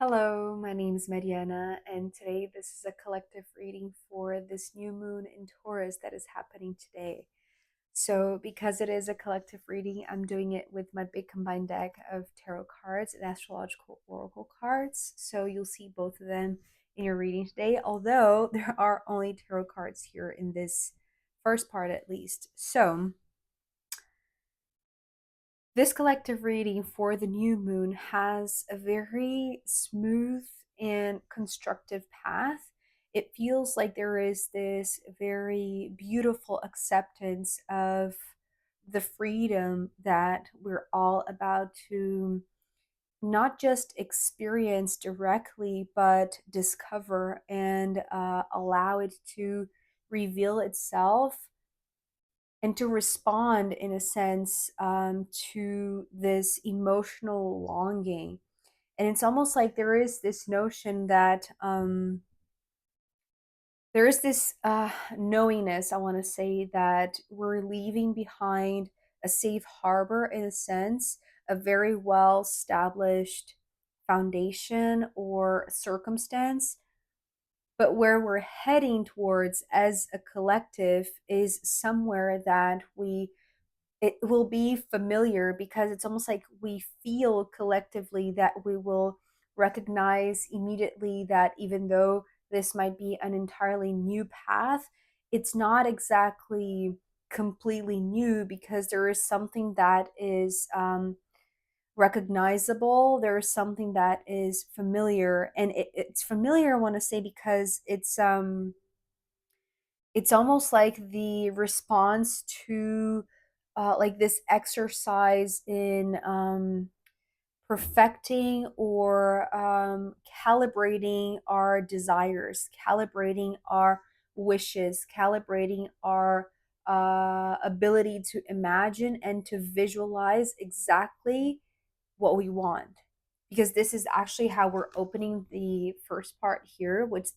Hello, my name is Mariana, and today this is a collective reading for this new moon in Taurus that is happening today. So, because it is a collective reading, I'm doing it with my big combined deck of tarot cards and astrological oracle cards. So, you'll see both of them in your reading today, although there are only tarot cards here in this first part at least. So, this collective reading for the new moon has a very smooth and constructive path. It feels like there is this very beautiful acceptance of the freedom that we're all about to not just experience directly, but discover and allow it to reveal itself and to respond in a sense to this emotional longing. And it's almost like there is this notion that there is this knowingness, I want to say, that we're leaving behind a safe harbor in a sense, a very well established foundation or circumstance. But where we're heading towards as a collective is somewhere that it will be familiar, because it's almost like we feel collectively that we will recognize immediately that even though this might be an entirely new path, it's not exactly completely new, because there is something that is recognizable. There is something that is familiar, and it's familiar, I want to say, because it's almost like the response to like this exercise in perfecting or calibrating our desires, calibrating our wishes, calibrating our ability to imagine and to visualize exactly what we want. Because this is actually how we're opening the first part here, which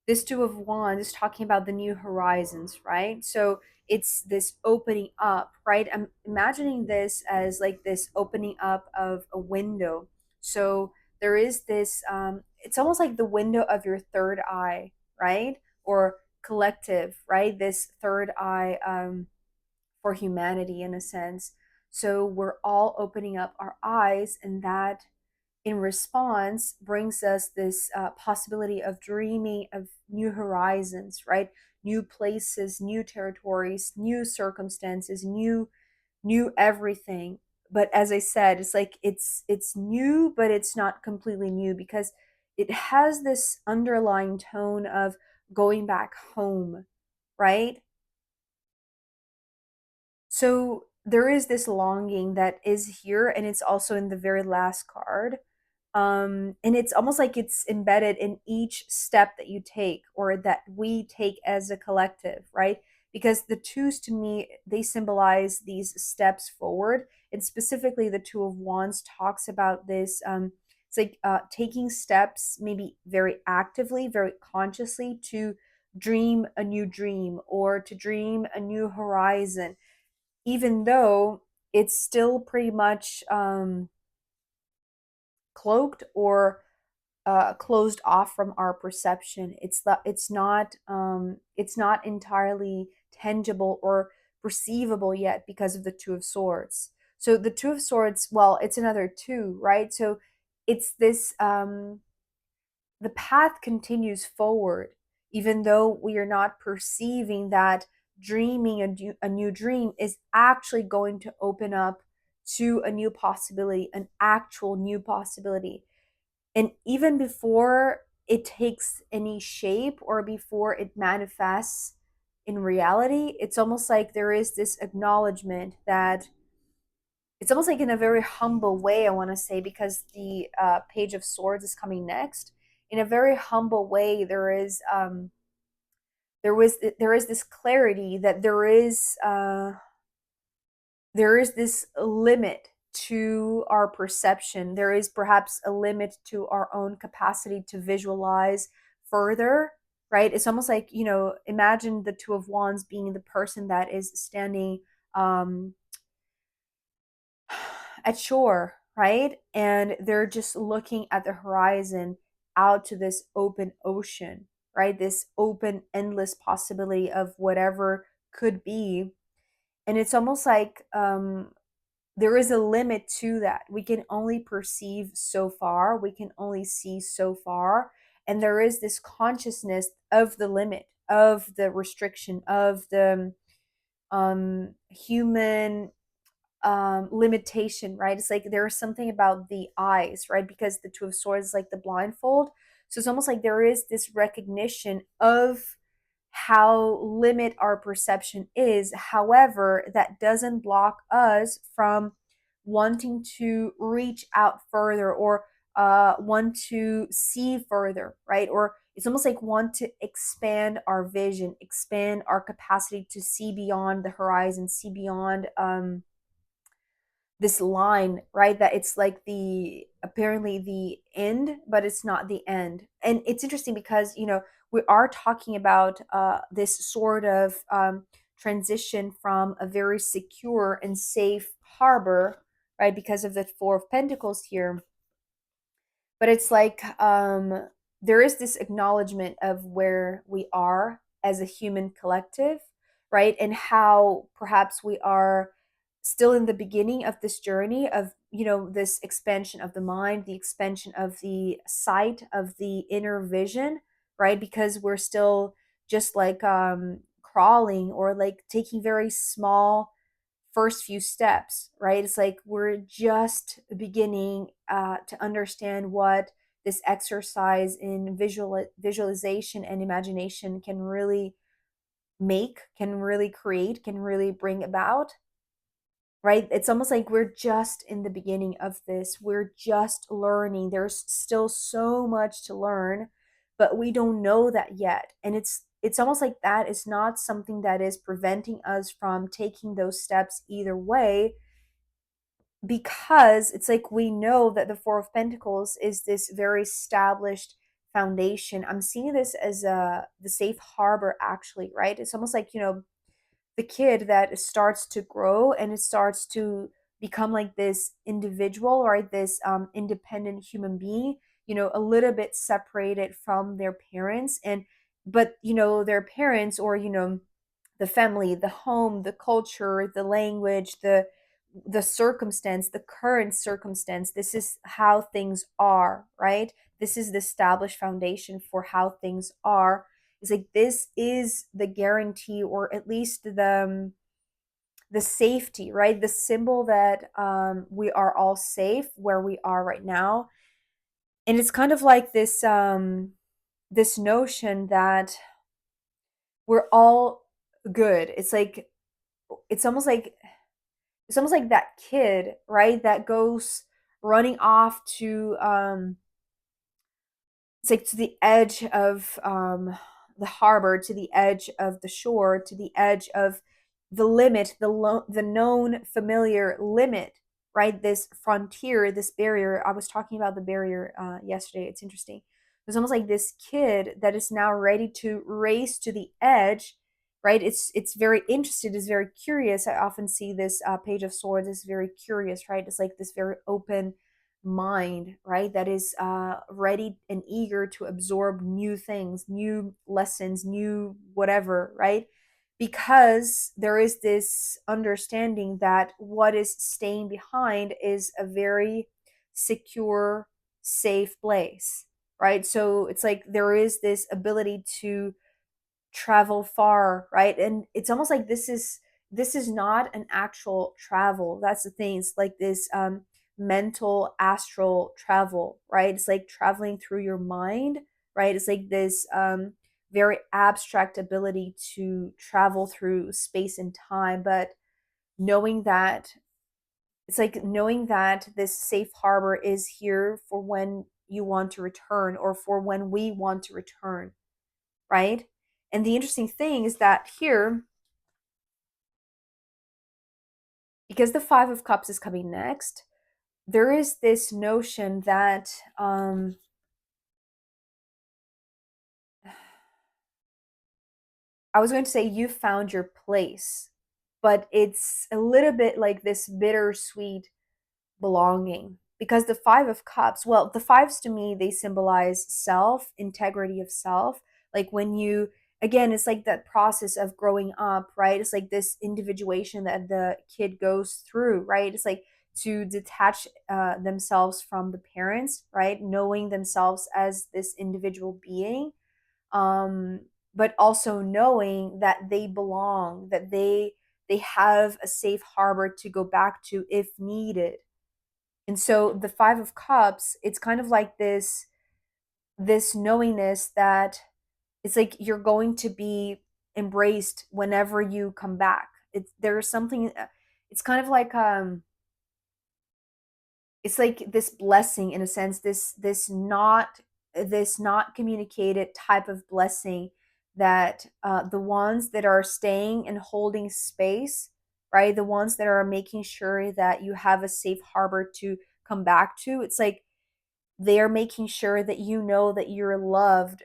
this Two of Wands is talking about the new horizons, right? So it's this opening up, right? I'm imagining this as like this opening up of a window. So there is this, it's almost like the window of your third eye, right? Or collective, right? This third eye for humanity in a sense. So we're all opening up our eyes, and that in response brings us this possibility of dreaming of new horizons, right? New places, new territories, new circumstances, new everything. But as I said, it's like it's new, but it's not completely new, because it has this underlying tone of going back home, right? So there is this longing that is here, and it's also in the very last card. And it's almost like it's embedded in each step that you take, or that we take as a collective, right? Because the twos, to me, they symbolize these steps forward. And specifically, the Two of Wands talks about this. It's like taking steps, maybe very actively, very consciously, to dream a new dream or to dream a new horizon, even though it's still pretty much cloaked or closed off from our perception. It's not entirely tangible or perceivable yet because of the Two of Swords. So the Two of Swords, well, it's another two, right? So it's this the path continues forward, even though we are not perceiving that dreaming a new dream is actually going to open up to a new possibility, an actual new possibility. And even before it takes any shape or before it manifests in reality, it's almost like there is this acknowledgement that it's almost like in a very humble way, I want to say, because the Page of Swords is coming next. In a very humble way, there is this clarity that there is this limit to our perception. There is perhaps a limit to our own capacity to visualize further, right? It's almost like, imagine the Two of Wands being the person that is standing um, at shore, right? And they're just looking at the horizon out to this open ocean, right? This open, endless possibility of whatever could be. And it's almost like there is a limit to that. We can only perceive so far, we can only see so far. And there is this consciousness of the limit, of the restriction, of the human limitation, right? It's like there's something about the eyes, right? Because the Two of Swords is like the blindfold. So it's almost like there is this recognition of how limit our perception is. However, that doesn't block us from wanting to reach out further, or want to see further, right? Or it's almost like want to expand our vision, expand our capacity to see beyond the horizon, see beyond this line, right? That it's like the apparently the end, but it's not the end. And it's interesting because, we are talking about this sort of transition from a very secure and safe harbor, right? Because of the Four of Pentacles here. But it's like there is this acknowledgement of where we are as a human collective, right? And how perhaps we are still in the beginning of this journey of, this expansion of the mind, the expansion of the sight, of the inner vision, right? Because we're still just like crawling, or like taking very small first few steps, right? It's like we're just beginning to understand what this exercise in visualization and imagination can really make, can really create, can really bring about, right? It's almost like we're just in the beginning of this. We're just learning. There's still so much to learn, but we don't know that yet. And it's almost like that is not something that is preventing us from taking those steps either way, because it's like we know that the Four of Pentacles is this very established foundation. I'm seeing this as the safe harbor, actually, right? It's almost like, the kid that starts to grow and it starts to become like this individual, right? This independent human being, a little bit separated from their parents. And but their parents, or the family, the home, the culture, the language, the circumstance, the current circumstance, this is how things are, right? This is the established foundation for how things are. It's like this is the guarantee, or at least the safety, right? The symbol that we are all safe where we are right now. And it's kind of like this notion that we're all good. It's almost like it's almost like that kid, right? That goes running off to it's like to the edge of the harbor, to the edge of the shore, to the edge of the limit, the known familiar limit, right? This frontier, this barrier. I was talking about the barrier yesterday. It's interesting. It's almost like this kid that is now ready to race to the edge, right? It's very interested, is very curious. I often see this Page of Swords is very curious, right? It's like this very open mind, right? That is ready and eager to absorb new things, new lessons, new whatever, right? Because there is this understanding that what is staying behind is a very secure, safe place, right? So it's like there is this ability to travel far, right? And it's almost like this is not an actual travel. That's the thing. It's like this mental astral travel, right? It's like traveling through your mind, right? It's like this very abstract ability to travel through space and time, but knowing that it's like knowing that this safe harbor is here for when you want to return, or for when we want to return, right? And the interesting thing is that here, because the Five of Cups is coming next, there is this notion that I was going to say you found your place, but it's a little bit like this bittersweet belonging, because the Five of Cups, well, the fives to me, they symbolize self, integrity of self. Like when you, again, it's like that process of growing up, right? It's like this individuation that the kid goes through, right? It's like to detach themselves from the parents, right? Knowing themselves as this individual being, um, but also knowing that they belong, that they have a safe harbor to go back to if needed. And so the Five of Cups, it's kind of like this knowingness that it's like you're going to be embraced whenever you come back. It's there's something, it's kind of like it's like this blessing in a sense, this not communicated type of blessing that the ones that are staying and holding space, right, the ones that are making sure that you have a safe harbor to come back to, it's like they're making sure that you know that you're loved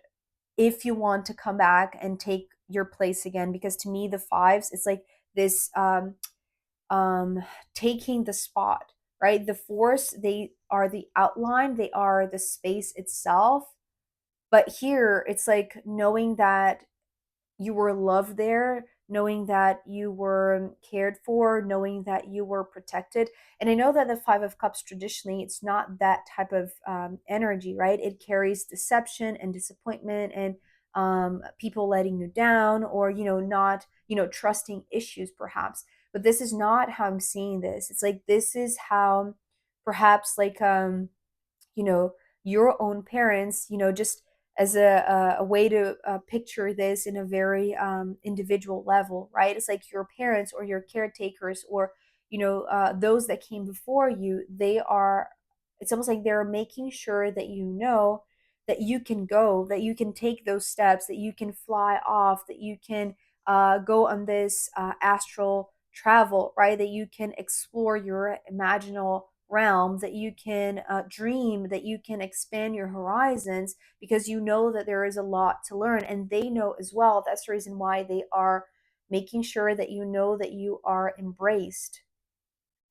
if you want to come back and take your place again. Because to me the fives, it's like this um taking the spot, right? The fours, they are the outline, they are the space itself, but here it's like knowing that you were loved there, knowing that you were cared for, knowing that you were protected. And I know that the Five of Cups traditionally, it's not that type of energy, right? It carries deception and disappointment and people letting you down, or not trusting issues perhaps. But this is not how I'm seeing this. It's like this is how perhaps like you know your own parents, just as a way to picture this in a very individual level, right? It's like your parents or your caretakers, or those that came before you, they are, it's almost like they're making sure that you know that you can go, that you can take those steps, that you can fly off, that you can go on this astral travel, right? That you can explore your imaginal realm, that you can dream, that you can expand your horizons, because you know that there is a lot to learn. And they know as well. That's the reason why they are making sure that you know that you are embraced,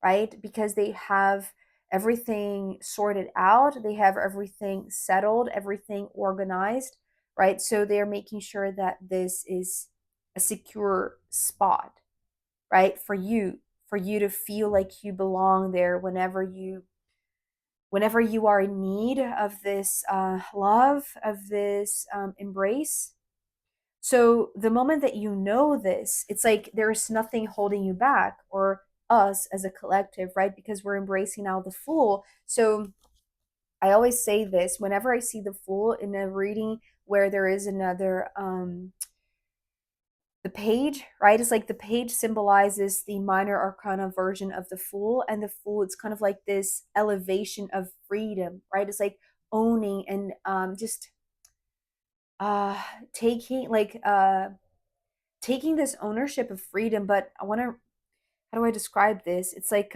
right? Because they have everything sorted out, they have everything settled, everything organized, right? So they're making sure that this is a secure spot, right, for you to feel like you belong there whenever you are in need of this love, of this embrace. So the moment that you know this, it's like there's nothing holding you back, or us as a collective, right? Because we're embracing now the Fool. So I always say this whenever I see the Fool in a reading where there is another the page, right? It's like the page symbolizes the minor arcana version of the Fool, and the Fool, it's kind of like this elevation of freedom, right? It's like owning and just uh taking like taking this ownership of freedom. But I want to, how do I describe this? It's like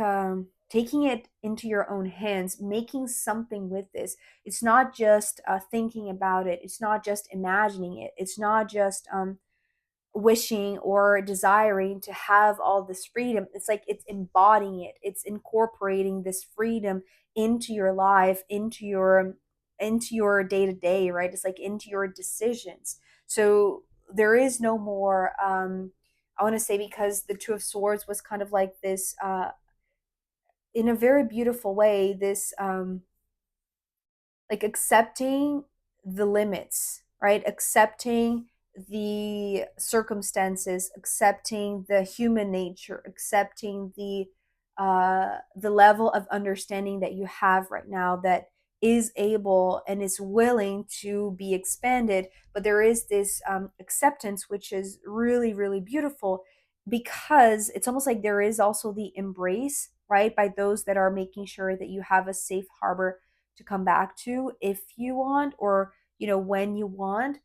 taking it into your own hands, making something with this. It's not just thinking about it, it's not just imagining it, it's not just wishing or desiring to have all this freedom. It's like it's embodying it, it's incorporating this freedom into your life, into your day to day, right? It's like into your decisions. So there is no more I want to say, because the Two of Swords was kind of like this in a very beautiful way, this like accepting the limits, right? Accepting the circumstances, accepting the human nature, accepting the level of understanding that you have right now, that is able and is willing to be expanded. But there is this acceptance, which is really, really beautiful, because it's almost like there is also the embrace, right, by those that are making sure that you have a safe harbor to come back to if you want, or when you want.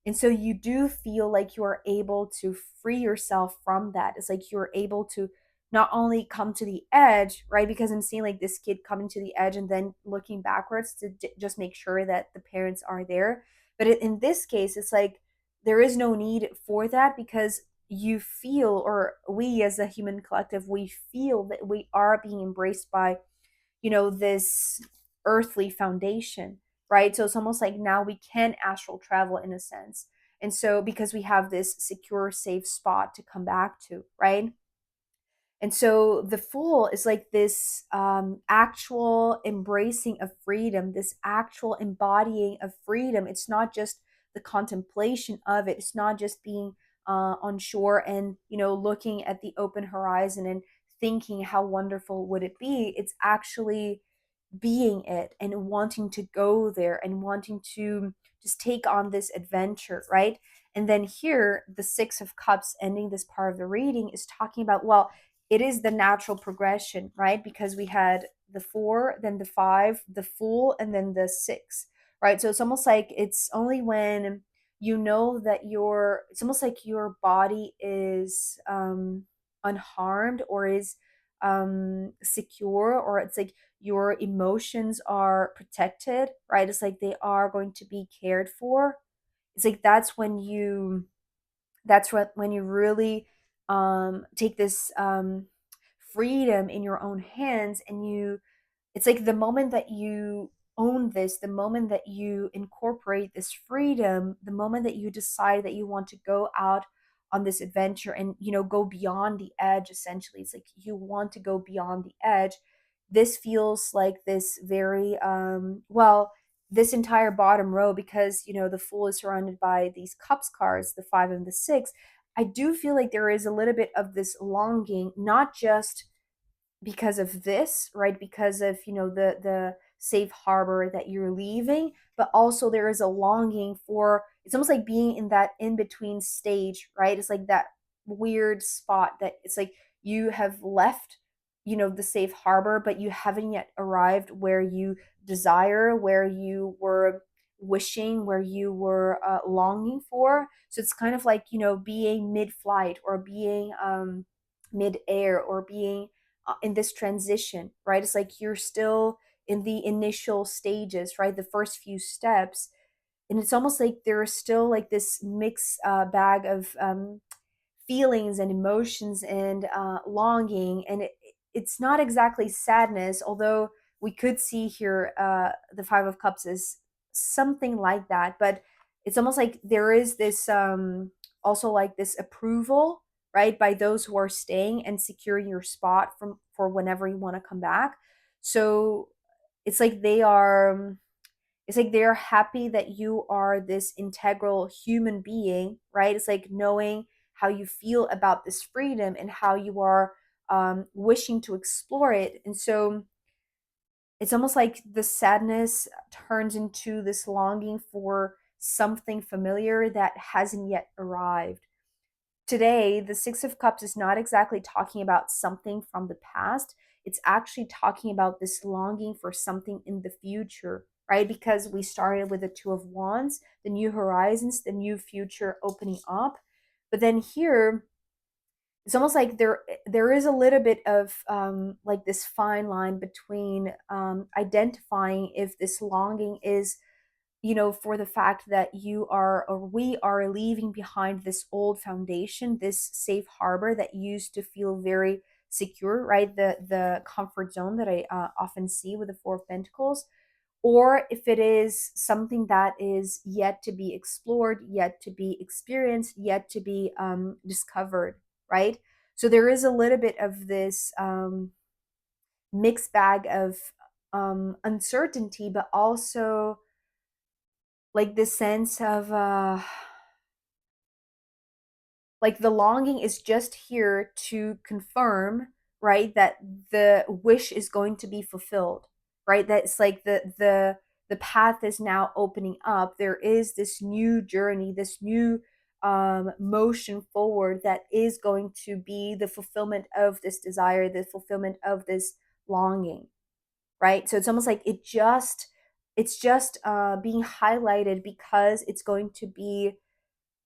And so you do feel like you are able to free yourself from that. It's like you're able to not only come to the edge, right? Because I'm seeing like this kid coming to the edge and then looking backwards to just make sure that the parents are there. But in this case, it's like there is no need for that, because you feel, or we as a human collective, we feel that we are being embraced by this earthly foundation, right? So it's almost like now we can astral travel in a sense. And so because we have this secure, safe spot to come back to, right? And so the Fool is like this actual embracing of freedom, this actual embodying of freedom. It's not just the contemplation of it. It's not just being on shore and looking at the open horizon and thinking how wonderful would it be. It's actually being it and wanting to go there and wanting to just take on this adventure, right? And then here, the Six of Cups ending this part of the reading is talking about, well, it is the natural progression, right? Because we had the four, then the five, the Fool, and then the six, right? So it's almost like it's only when that it's almost like your body is unharmed or is secure, or it's like your emotions are protected, right? It's like they are going to be cared for. It's like when you really take this freedom in your own hands, and it's like the moment that you own this, the moment that you incorporate this freedom, the moment that you decide that you want to go out on this adventure and go beyond the edge. Essentially, it's like you want to go beyond the edge. This feels like this very this entire bottom row, because the Fool is surrounded by these cups cards, the five and the six. I do feel like there is a little bit of this longing, not just because of this, right? Because of the safe harbor that you're leaving, but also there is a longing for, it's almost like being in that in between stage, right? It's like that weird spot that it's like you have left the safe harbor, but you haven't yet arrived where you desire, where you were wishing, where you were longing for. So it's kind of like being mid-flight, or being mid-air, or being in this transition, right? It's like you're still in the initial stages, right? The first few steps. And it's almost like there's still like this mix bag of feelings and emotions and longing. And it's not exactly sadness, although we could see here the Five of Cups is something like that. But it's almost like there is this also like this approval, right, by those who are staying and securing your spot from for whenever you want to come back. So it's like they're happy that you are this integral human being, right? It's like knowing how you feel about this freedom and how you are wishing to explore it. And so it's almost like the sadness turns into this longing for something familiar that hasn't yet arrived. Today, the Six of Cups is not exactly talking about something from the past. It's actually talking about this longing for something in the future, right? Because we started with the Two of Wands, the new horizons, the new future opening up. But then here, it's almost like there is a little bit of like this fine line between identifying if this longing is for the fact that you are, or we are, leaving behind this old foundation, this safe harbor that used to feel very secure, right? The comfort zone that I often see with the Four of Pentacles, or if it is something that is yet to be explored, yet to be experienced, yet to be discovered, right? So there is a little bit of this mixed bag of uncertainty, but also like this sense of like the longing is just here to confirm, right, that the wish is going to be fulfilled, right? That it's like the path is now opening up. There is this new journey, this new motion forward that is going to be the fulfillment of this desire, the fulfillment of this longing, right? So it's almost like it's just being highlighted because it's going to be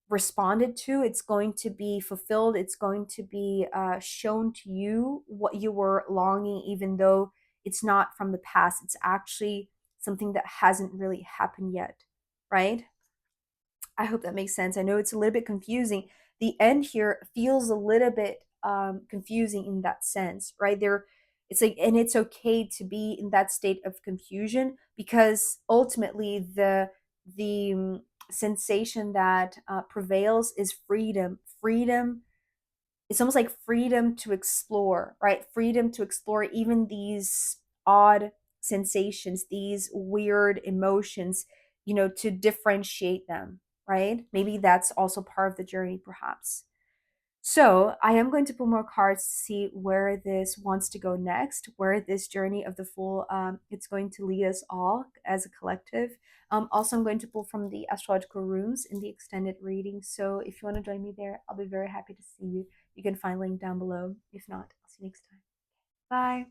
responded to, it's going to be fulfilled, it's going to be shown to you what you were longing, even though it's not from the past. It's actually something that hasn't really happened yet, right? I hope that makes sense. I know it's a little bit confusing. The end here feels a little bit confusing in that sense, right? It's like, and it's okay to be in that state of confusion, because ultimately the sensation that prevails is freedom. Freedom, it's almost like freedom to explore, right? Freedom to explore even these odd sensations, these weird emotions, to differentiate them, right? Maybe that's also part of the journey, perhaps. So I am going to pull more cards to see where this wants to go next, where this journey of the Fool, it's going to lead us all as a collective. Also, I'm going to pull from the astrological rooms in the extended reading. So if you want to join me there, I'll be very happy to see you. You can find link down below. If not, I'll see you next time. Bye.